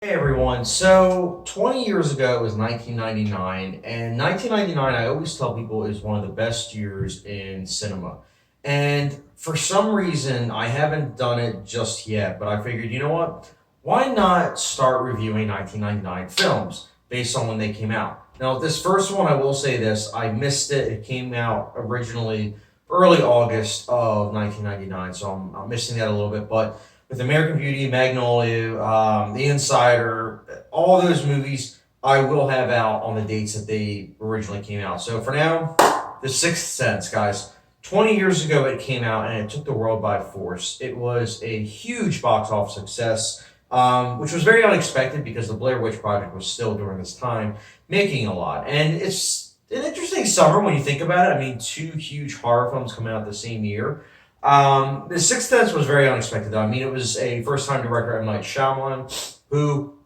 Hey everyone, so 20 years ago was 1999, and 1999 I always tell people is one of the best years in cinema. And for some reason, I haven't done it just yet, but I figured, you know what? Why not start reviewing 1999 films based on when they came out? Now, this first one, I will say this, I missed it. It came out originally early August of 1999, so I'm missing that a little bit, but with American Beauty, Magnolia, The Insider, all those movies I will have out on the dates that they originally came out. So for now, The Sixth Sense, guys. 20 years ago it came out and it took the world by force. It was a huge box office success, which was very unexpected because the Blair Witch Project was still during this time making a lot. And it's an interesting summer when you think about it. I mean, two huge horror films coming out the same year. The Sixth Sense was very unexpected, though. I mean, it was a first-time director, M. Night Shyamalan, who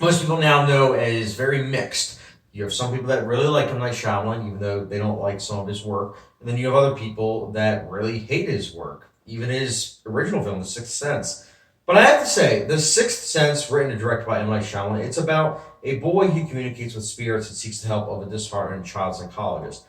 most people now know as very mixed. You have some people that really like M. Night Shyamalan, even though they don't like some of his work, and then you have other people that really hate his work, even his original film, The Sixth Sense. But I have to say, The Sixth Sense, written and directed by M. Night Shyamalan, it's about a boy who communicates with spirits and seeks the help of a disheartened child psychologist.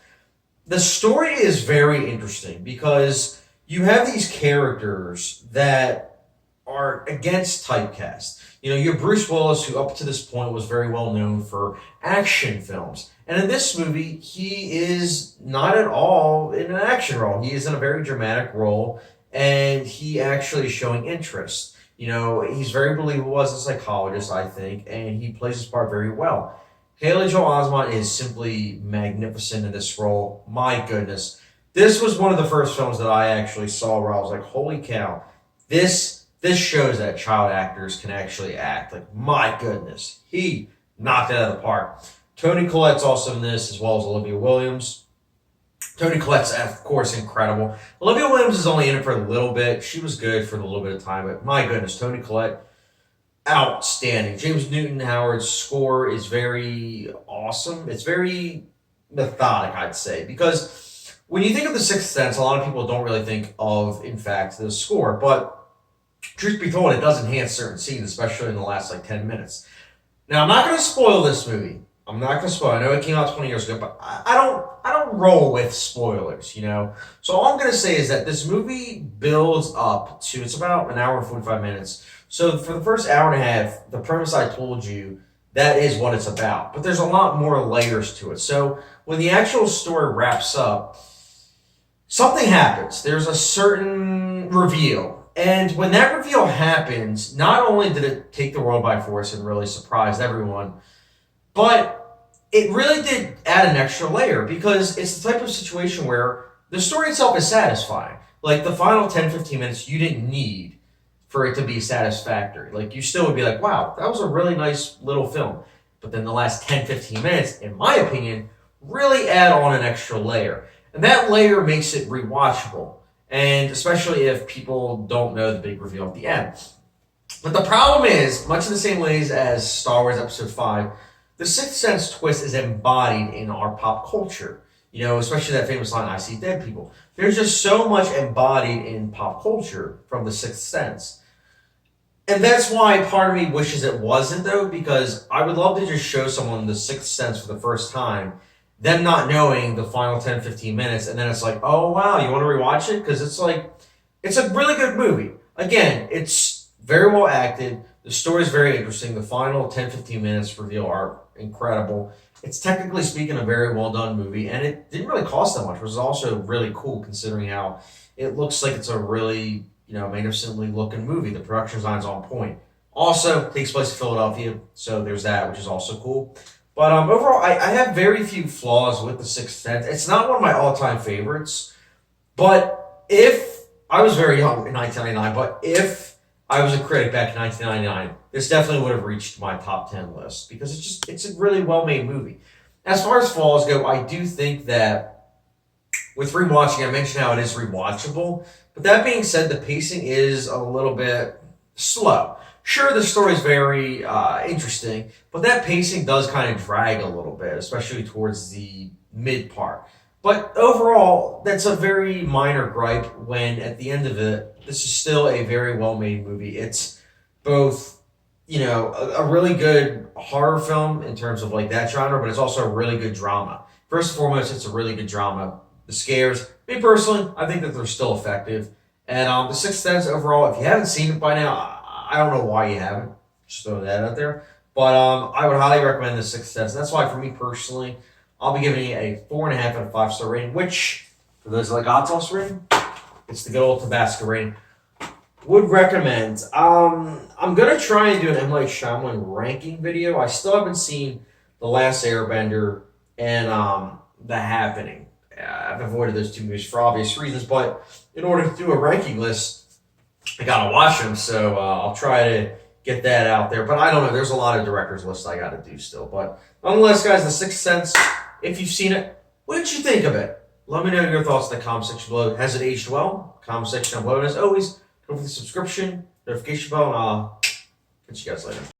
The story is very interesting because you have these characters that are against typecast. You know, you have Bruce Willis, who up to this point was very well known for action films. And in this movie, he is not at all in an action role. He is in a very dramatic role, and he actually is showing interest. You know, he's very believable as a psychologist, I think, and he plays his part very well. Haley Joel Osment is simply magnificent in this role. My goodness. This was one of the first films that I actually saw where I was like, holy cow, this shows that child actors can actually act. Like, my goodness, he knocked it out of the park. Toni Collette's also in this, as well as Olivia Williams. Toni Collette's, of course, incredible. Olivia Williams is only in it for a little bit. She was good for a little bit of time, but my goodness, Toni Collette, outstanding. James Newton Howard's score is very awesome. It's very methodic, I'd say, because when you think of The Sixth Sense, a lot of people don't really think of, in fact, the score. But truth be told, it does enhance certain scenes, especially in the last like 10 minutes. Now, I'm not going to spoil this movie. I'm not going to spoil. I know it came out 20 years ago, but I don't roll with spoilers, you know. So all I'm going to say is that this movie builds up to, it's about an hour and 45 minutes. So for the first hour and a half, the premise I told you, that is what it's about. But there's a lot more layers to it. So when the actual story wraps up, something happens. There's a certain reveal. And when that reveal happens, not only did it take the world by force and really surprise everyone, but it really did add an extra layer because it's the type of situation where the story itself is satisfying. Like the final 10, 15 minutes, you didn't need for it to be satisfactory. Like you still would be like, wow, that was a really nice little film. But then the last 10, 15 minutes, in my opinion, really add on an extra layer. And that layer makes it rewatchable. And especially if people don't know the big reveal at the end. But the problem is, much in the same ways as Star Wars Episode 5, the Sixth Sense twist is embodied in our pop culture. You know, especially that famous line, I see dead people. There's just so much embodied in pop culture from the Sixth Sense. And that's why part of me wishes it wasn't, though, because I would love to just show someone the Sixth Sense for the first time, them not knowing the final 10, 15 minutes, and then it's like, oh, wow, you want to rewatch it? Because it's like, it's a really good movie. Again, it's very well acted. The story is very interesting. The final 10, 15 minutes reveal are incredible. It's technically speaking a very well done movie, and it didn't really cost that much, which is also really cool considering how it looks like it's a really, you know, magnificently looking movie. The production design's on point. Also, takes place in Philadelphia, so there's that, which is also cool. But overall, I have very few flaws with The Sixth Sense. It's not one of my all-time favorites, but if I was very young in 1999, but if I was a critic back in 1999, this definitely would have reached my top 10 list because it's a really well-made movie. As far as flaws go, I do think that with rewatching, I mentioned how it is rewatchable, but that being said, the pacing is a little bit slow. Sure, the story is very interesting, but that pacing does kind of drag a little bit, especially towards the mid part. But overall, that's a very minor gripe when at the end of it, this is still a very well made movie. It's both a really good horror film in terms of like that genre, but it's also a really good drama. First and foremost, it's a really good drama. The scares, me personally, I think that they're still effective. And The Sixth Sense overall, if you haven't seen it by now, I don't know why you haven't. Just throw that out there. But I would highly recommend The Sixth Sense. That's why for me personally, I'll be giving it a 4.5 out of 5 star rating, which for those that like hot sauce rating, it's the good old Tabasco rating. Would recommend. I'm gonna try and do an M. Night Shyamalan ranking video. I still haven't seen The Last Airbender and The Happening. I've avoided those two movies for obvious reasons, but in order to do a ranking list, I gotta watch them. So I'll try to get that out there. But I don't know. There's a lot of directors lists I gotta do still. But nonetheless, guys, The Sixth Sense. If you've seen it, what did you think of it? Let me know your thoughts in the comment section below. Has it aged well? Comment section down below. And as always, don't forget the subscription, notification bell, and I'll catch you guys later.